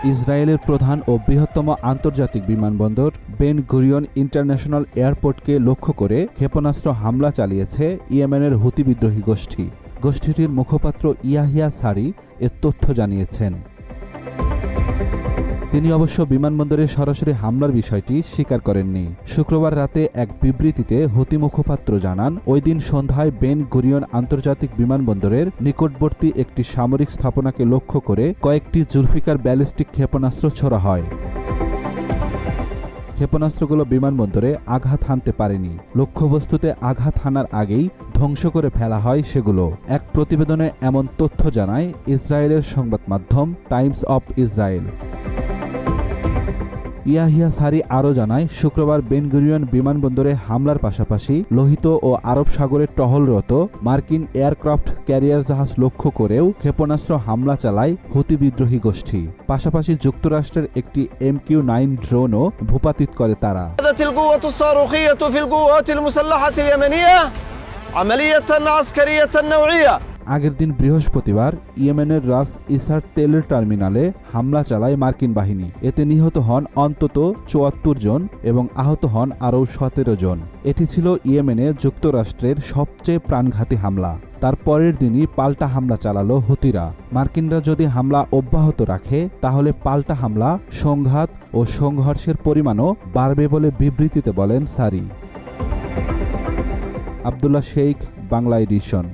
ইসরায়েলের প্রধান ও বৃহত্তম আন্তর্জাতিক বিমানবন্দর বেন গুরিয়ন ইন্টারন্যাশনাল এয়ারপোর্টকে লক্ষ্য করে ক্ষেপণাস্ত্র হামলা চালিয়েছে ইয়েমেনের হুতি বিদ্রোহী গোষ্ঠী। গোষ্ঠীটির মুখপাত্র ইয়াহিয়া সারি এর তথ্য জানিয়েছেন। তিনি অবশ্য বিমানবন্দরে সরাসরি হামলার বিষয়টি স্বীকার করেননি। শুক্রবার রাতে এক বিবৃতিতে হুতি মুখপাত্র জানান, ওই দিন সন্ধ্যায় বেন গুরিয়ন আন্তর্জাতিক বিমানবন্দরের নিকটবর্তী একটি সামরিক স্থাপনাকে লক্ষ্য করে কয়েকটি জুলফিকার ব্যালিস্টিক ক্ষেপণাস্ত্র ছোড়া হয়। ক্ষেপণাস্ত্রগুলো বিমানবন্দরে আঘাত হানতে পারেনি। লক্ষ্যবস্তুতে আঘাত হানার আগেই ধ্বংস করে ফেলা হয় সেগুলো। এক প্রতিবেদনে এমন তথ্য জানায় ইসরায়েলের সংবাদ মাধ্যম টাইমস অব ইসরায়েল। ইয়াহিয়া সারি আরও জানায়, শুক্রবার বেন গুরিয়ন বিমানবন্দরে হামলার পাশাপাশি লোহিত ও আরব সাগরে টহলরত মার্কিন এয়ারক্রাফট ক্যারিয়ার জাহাজ লক্ষ্য করেও ক্ষেপণাস্ত্র হামলা চালায় হুতি বিদ্রোহী গোষ্ঠী। পাশাপাশি যুক্তরাষ্ট্রের একটি MQ-9 ড্রোনও ভূপাতিত করে তারা। আগের দিন বৃহস্পতিবার ইয়েমেনের রাস ইসার তেলের টার্মিনালে হামলা চালায় মার্কিন বাহিনী। এতে নিহত হন অন্তত ৭৪ জন এবং আহত হন আরও ১৭ জন। এটি ছিল ইয়েমেনে যুক্তরাষ্ট্রের সবচেয়ে প্রাণঘাতী হামলা। তার পরের দিনই পাল্টা হামলা চালালো হুতিরা। মার্কিনরা যদি হামলা অব্যাহত রাখে তাহলে পাল্টা হামলা, সংঘাত ও সংঘর্ষের পরিমাণও বাড়বে বলে বিবৃতিতে বলেন সারি। আব্দুল্লাহ শেখ, বাংলা এডিশন।